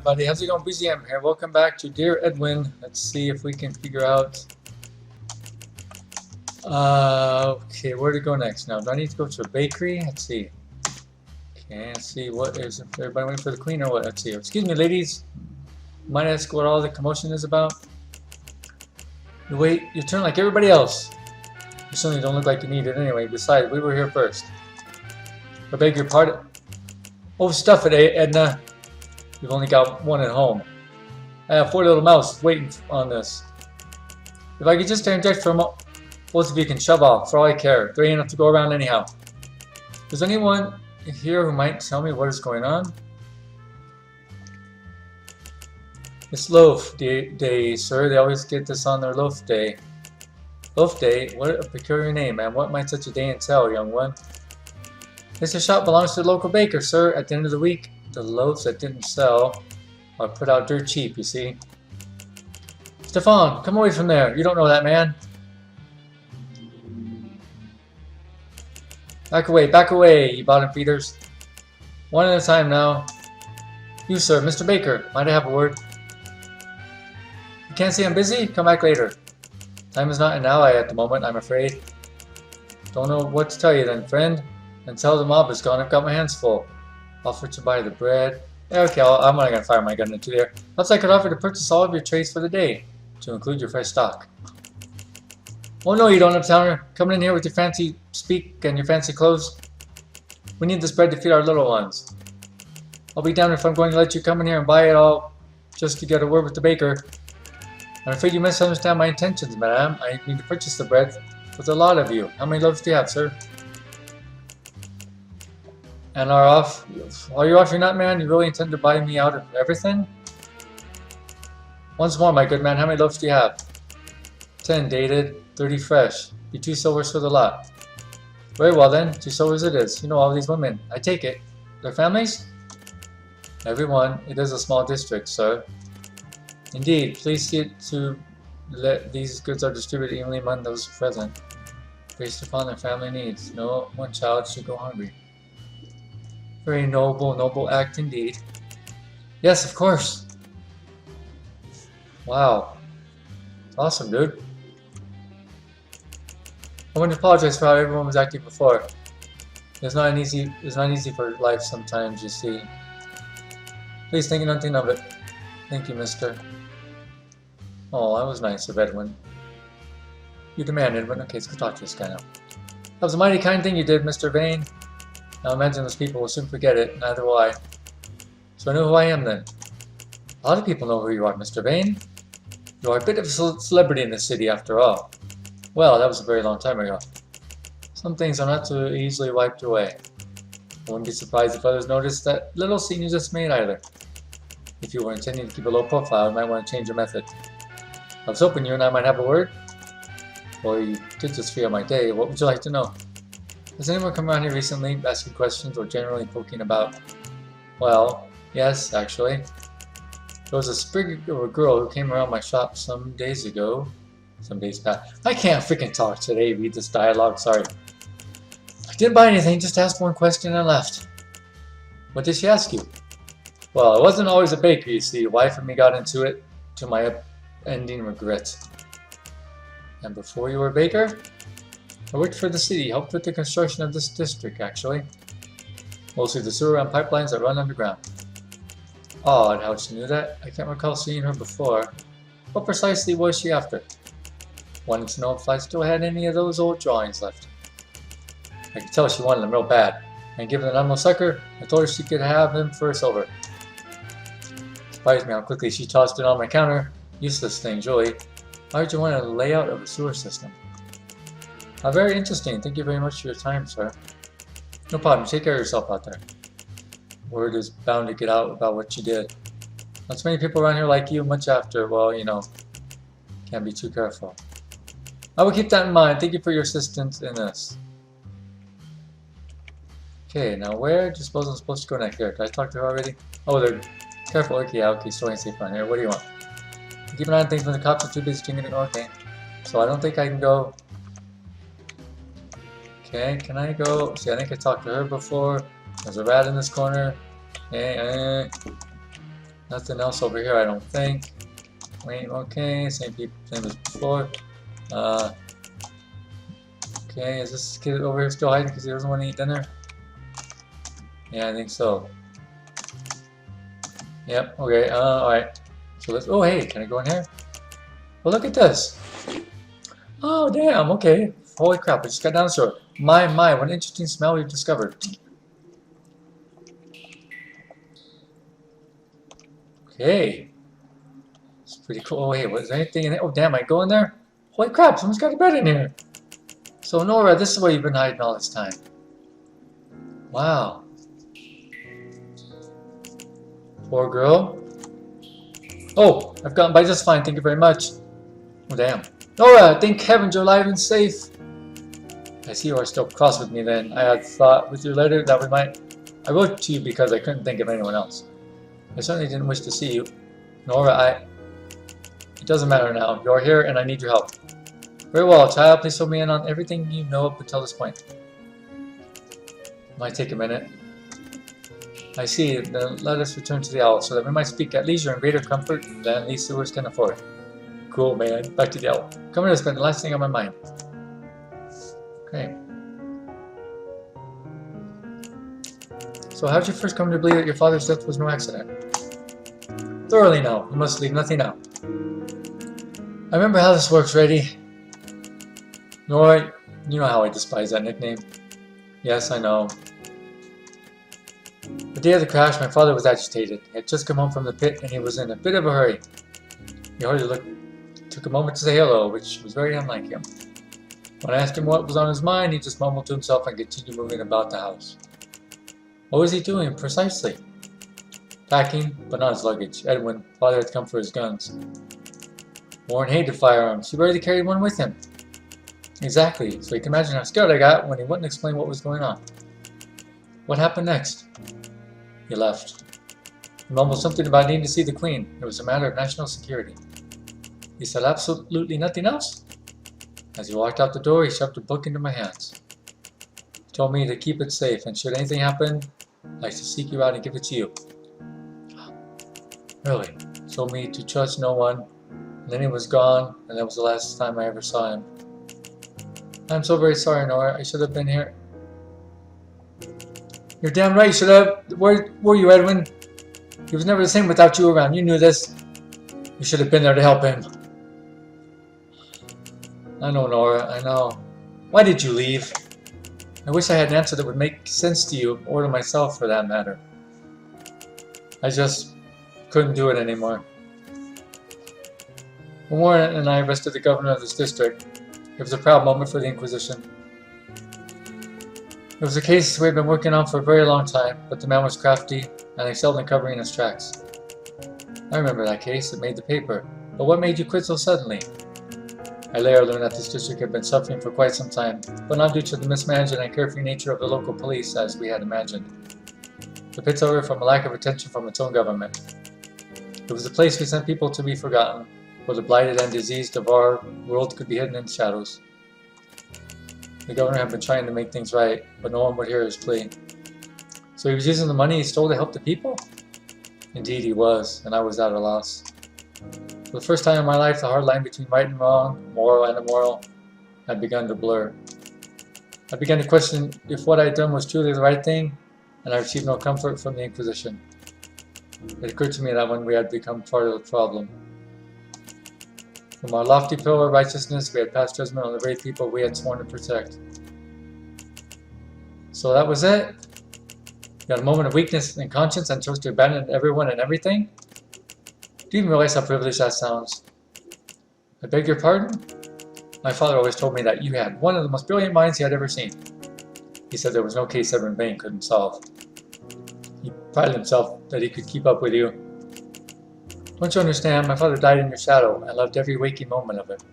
everybody. How's it going? BZM here. Welcome back to Dear Edwin. Let's see if we can figure out. Okay, where to go next now? Do I need to go to a bakery? Let's see. Okay, let's see. What is everybody waiting for the queen or what? Let's see. Excuse me, ladies. Might I ask what all the commotion is about? You wait your turn like everybody else. You certainly don't look like you need it anyway. Besides, we were here first. I beg your pardon. Oh, stuff it, Edna. You've only got one at home. I have 4 little mouths waiting on this. If I could just interject for a moment, both of you can shove off, for all I care. There ain't enough to go around anyhow. Is anyone here who might tell me what is going on? It's loaf day, sir. They always get this on their loaf day. Loaf day? What a peculiar name, and what might such a day entail, young one? This shop belongs to the local baker, sir. At the end of the week, the loaves that didn't sell are put out dirt cheap, you see. Stefan, come away from there. You don't know that man. Back away, you bottom feeders. One at a time now. You, sir, Mr. Baker, might I have a word? You can't say I'm busy? Come back later. Time is not an ally at the moment, I'm afraid. Don't know what to tell you then, friend. Until the mob is gone, I've got my hands full. Offer to buy the bread. Okay, I'm not going to fire my gun into there. Perhaps I could offer to purchase all of your trades for the day, to include your fresh stock. Oh no, you don't, uptowner. Coming in here with your fancy speak and your fancy clothes. We need this bread to feed our little ones. I'll be damned if I'm going to let you come in here and buy it all just to get a word with the baker. I'm afraid you misunderstand my intentions, madame. I need to purchase the bread with a lot of you. How many loaves do you have, sir? And are you off your nut, man? You really intend to buy me out of everything? Once more, my good man, how many loaves do you have? 10 dated, 30 fresh. Be 2 silvers for the lot. Very well then, 2 silvers it is. You know all these women. I take it. Their families? Everyone. It is a small district, sir. Indeed, please see it to let these goods are distributed evenly among those present, based upon their family needs. No one child should go hungry. Very noble act indeed. Yes, of course. Wow. Awesome, dude. I want to apologize for how everyone was acting before. It's not easy for life sometimes, you see. Please think nothing of it. Thank you, mister. Oh, that was nice of Edwin. You demand, Edwin. Okay, let's go talk to this guy now. That was a mighty kind thing you did, Mr. Vayne. Now imagine those people will soon forget it, neither will I. So I know who I am then. A lot of people know who you are, Mr. Vayne. You are a bit of a celebrity in this city after all. Well, that was a very long time ago. Some things are not so easily wiped away. I wouldn't be surprised if others noticed that little scene you just made either. If you were intending to keep a low profile, you might want to change your method. I was hoping you and I might have a word. Well, you did just free up my day. What would you like to know? Has anyone come around here recently, asking questions or generally poking about? Well, yes, actually. There was a sprig of a girl who came around my shop some days ago. Some days past. I can't freaking talk today, read this dialogue, sorry. I didn't buy anything, just asked one question and left. What did she ask you? Well, it wasn't always a baker, you see. Wife and me got into it, to my ending regret. And before you were a baker? I worked for the city, helped with the construction of this district, actually. Mostly the sewer and pipelines that run underground. Odd how she knew that. I can't recall seeing her before. What precisely was she after? Wanted to know if I still had any of those old drawings left. I could tell she wanted them real bad. And given an animal sucker, I told her she could have them for a silver. Surprised me how quickly she tossed it on my counter. Useless thing, really. Why would you want a layout of a sewer system? Very interesting. Thank you very much for your time, sir. No problem. Take care of yourself out there. Word is bound to get out about what you did. Not so many people around here like you, much after, well, you know, can't be too careful. I will keep that in mind. Thank you for your assistance in this. Okay, now where do you suppose I'm supposed to go next here? Did I talk to her already? Oh, they're careful. Okay, yeah, okay, still ain't safe around here. What do you want? Keep an eye on things when the cops are too busy checking it. Okay. So I don't think I can go. Okay, can I go? See, I think I talked to her before. There's a rat in this corner. Okay, Nothing else over here, I don't think. Wait, okay, same as before. Okay, is this kid over here still hiding because he doesn't want to eat dinner? Yeah, I think so. Yep, okay, alright. So let's, oh hey, can I go in here? Well, look at this. Oh, damn, okay. Holy crap, I just got down the store. My, what an interesting smell we've discovered. Okay. It's pretty cool. Oh, hey, was there anything in there? Oh, damn, I go in there? Holy crap, someone's got a bed in here. So, Nora, this is where you've been hiding all this time. Wow. Poor girl. Oh, I've gotten by just fine, thank you very much. Oh, damn. Nora, thank heavens you're alive and safe. I see you are still cross with me then. I had thought with your letter that we might... I wrote to you because I couldn't think of anyone else. I certainly didn't wish to see you. Nora, It doesn't matter now. You're here and I need your help. Very well, child. Please fill me in on everything you know up until this point. Might take a minute. I see. Then let us return to the owl so that we might speak at leisure in greater comfort than these sewers can afford. Cool, man. Back to the owl. Come here, spend the last thing on my mind. Okay. So how did you first come to believe that your father's death was no accident? Thoroughly no. You must leave nothing out. I remember how this works, Reddy. Nora, you know how I despise that nickname. Yes, I know. The day of the crash, my father was agitated. He had just come home from the pit and he was in a bit of a hurry. He hardly took a moment to say hello, which was very unlike him. When I asked him what was on his mind, he just mumbled to himself and continued moving about the house. What was he doing, precisely? Packing, but not his luggage. Edwin, father had come for his guns. Warren hated firearms. He rarely carried one with him. Exactly, so you can imagine how scared I got when he wouldn't explain what was going on. What happened next? He left. He mumbled something about needing to see the Queen. It was a matter of national security. He said absolutely nothing else. As he walked out the door, he shoved a book into my hands. He told me to keep it safe, and should anything happen, I should seek you out and give it to you. Really? He told me to trust no one, and then he was gone, and that was the last time I ever saw him. I'm so very sorry, Nora. I should have been here. You're damn right you should have. Where were you, Edwin? He was never the same without you around. You knew this. You should have been there to help him. I know, Nora. I know. Why did you leave? I wish I had an answer that would make sense to you, or to myself for that matter. I just couldn't do it anymore. When Warren and I arrested the governor of this district, it was a proud moment for the Inquisition. It was a case we had been working on for a very long time, but the man was crafty and excelled in covering his tracks. I remember that case. It made the paper. But what made you quit so suddenly? I later learned that this district had been suffering for quite some time, but not due to the mismanagement and carefree nature of the local police as we had imagined. The pit suffered from a lack of attention from its own government. It was a place we sent people to be forgotten, where the blighted and diseased of our world could be hidden in shadows. The governor had been trying to make things right, but no one would hear his plea. So he was using the money he stole to help the people? Indeed he was, and I was at a loss. For the first time in my life, the hard line between right and wrong, moral and immoral, had begun to blur. I began to question if what I had done was truly the right thing, and I received no comfort from the Inquisition. It occurred to me that when we had become part of the problem. From our lofty pillar of righteousness, we had passed judgment on the very people we had sworn to protect. So that was it? You had a moment of weakness and conscience and chose to abandon everyone and everything? Do you even realize how privileged that sounds? I beg your pardon? My father always told me that you had one of the most brilliant minds he had ever seen. He said there was no case Edwin Vayne couldn't solve. He prided himself that he could keep up with you. Don't you understand? My father died in your shadow and loved every waking moment of it.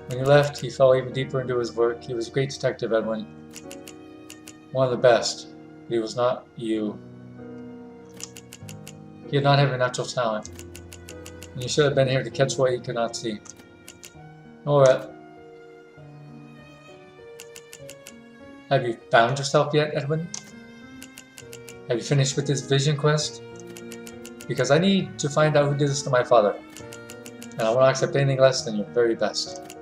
When you left, he fell even deeper into his work. He was a great detective, Edwin. One of the best. But he was not you. He did not have your natural talent. And you should have been here to catch what he could not see. Nora, have you found yourself yet, Edwin? Have you finished with this vision quest? because I need to find out who did this to my father. And I won't accept anything less than your very best.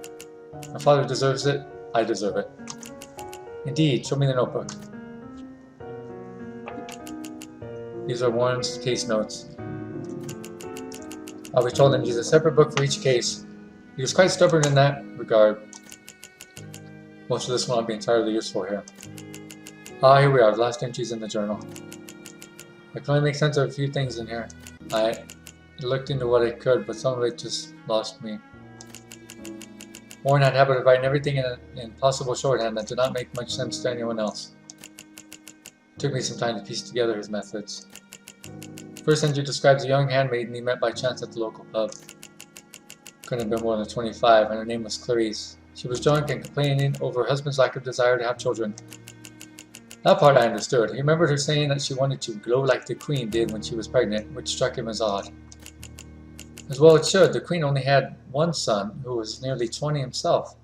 My father deserves it, I deserve it. Indeed, show me the notebook. These are Warren's case notes. I was told him to use a separate book for each case. He was quite stubborn in that regard. Most of this will not be entirely useful here. Ah, here we are, the last entries in the journal. I can only make sense of a few things in here. I looked into what I could, but some of it just lost me. Warren had a habit of writing everything in possible shorthand that did not make much sense to anyone else. It took me some time to piece together his methods. The first entry describes a young handmaiden he met by chance at the local pub. Couldn't have been more than 25, and her name was Clarice. She was drunk and complaining over her husband's lack of desire to have children. That part I understood. He remembered her saying that she wanted to glow like the Queen did when she was pregnant, which struck him as odd. As well it should. The Queen only had one son, who was nearly 20 himself.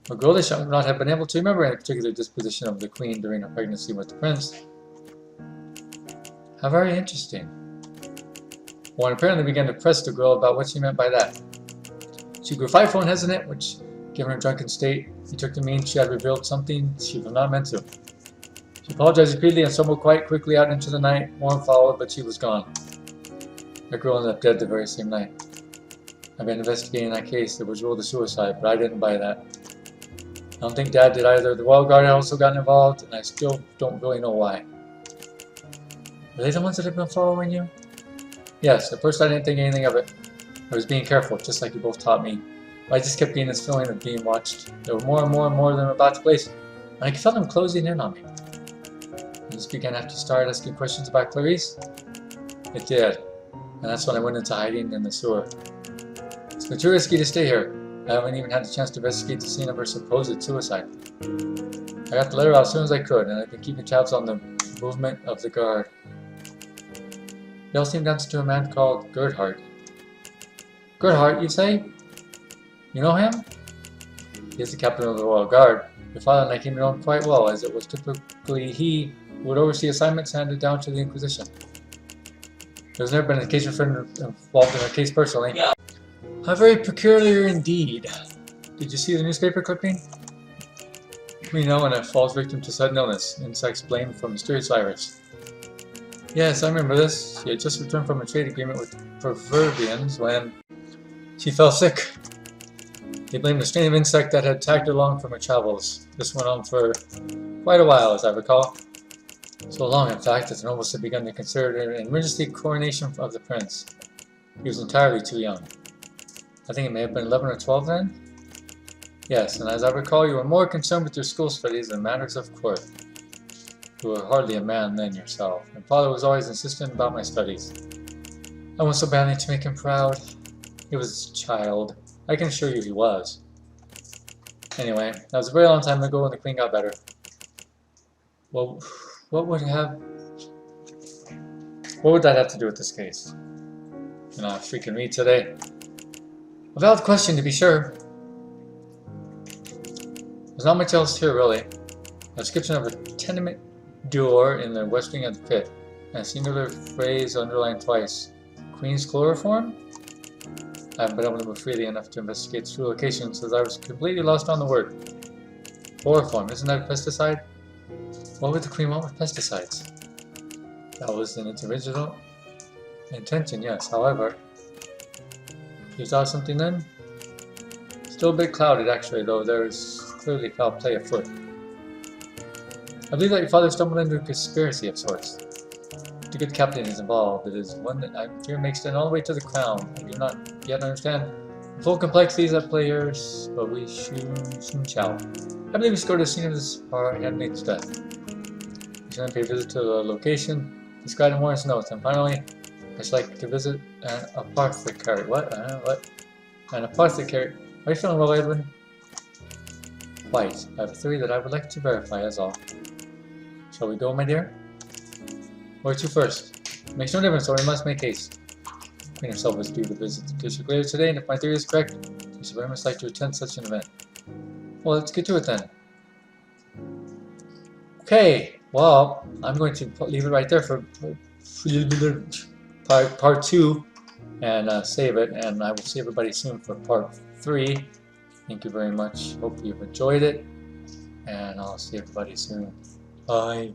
A girlish would not have been able to remember any particular disposition of the Queen during her pregnancy with the Prince. How very interesting. Warren apparently began to press the girl about what she meant by that. She grew frightful and hesitant, which, given her drunken state, he took to mean she had revealed something she was not meant to. She apologized repeatedly and stumbled quite quickly out into the night. Warren followed, but she was gone. The girl ended up dead the very same night. I've been investigating that case. It was ruled a suicide, but I didn't buy that. I don't think Dad did either. The Royal Guard had also gotten involved, and I still don't really know why. Were they the ones that have been following you? Yes, at first I didn't think anything of it. I was being careful, just like you both taught me. But I just kept getting this feeling of being watched. There were more and more and more of them about the place, and I felt them closing in on me. I just began to have to start asking questions about Clarice. It did, and that's when I went into hiding in the sewer. It's been too risky to stay here. I haven't even had the chance to investigate the scene of her supposed suicide. I got the letter out as soon as I could, and I've been keeping tabs on the movement of the guard. They all seem to answer to a man called Gerhardt. Gerhardt, you say? You know him? He is the captain of the Royal Guard. Your father and I came to know him quite well, as it was typically he who would oversee assignments handed down to the Inquisition. There's never been an occasion for him involved in a case personally. Yeah. How very peculiar indeed. Did you see the newspaper clipping? We know when a falls victim to sudden illness, insects blamed for mysterious virus. Yes, I remember this. She had just returned from a trade agreement with Proverbians when she fell sick. They blamed a strain of insect that had tagged along from her travels. This went on for quite a while, as I recall. So long, in fact, that the nobles had begun to consider it an emergency coronation of the prince. He was entirely too young. I think it may have been 11 or 12 then? Yes, and as I recall, you were more concerned with your school studies than matters of court. You were hardly a man then yourself, and father was always insistent about my studies. I want so badly to make him proud. He was a child. I can assure you he was. Anyway, that was a very long time ago when the Queen got better. Well, what would that have to do with this case? You know, if we can read today. A valid question, to be sure. There's not much else here, really. A description of a tenement door in the west wing of the pit, and a singular phrase underlined twice. Queen's chloroform? I haven't been able to move freely enough to investigate its true location, since I was completely lost on the word. Chloroform, isn't that a pesticide? What would the Queen want with pesticides? That was in its original intention, yes. However, you saw something then? Still a bit clouded, actually, though there's clearly foul play afoot. I believe that your father stumbled into a conspiracy of sorts. The good captain is involved. It is one that I fear may extend all the way to the crown. I do not yet understand the full complexities at play here, but we soon shall. I believe we scored a scene of this our handmaid's death. We should then pay a visit to the location described in Warren's notes, and finally, I should like to visit an apothecary. What? An apothecary. Are you feeling well, Edwin? Quite. I have a theory that I would like to verify, as all. Shall we go, my dear? Where to first? It makes no difference, so we must make haste. The Queen herself is due to visit the district later today, and if my theory is correct, we should very much like to attend such an event. Well, let's get to it then. Okay, well, I'm going to leave it right there for part 2 and save it, and I will see everybody soon for part 3. Thank you very much. Hope you've enjoyed it, and I'll see everybody soon. Bye.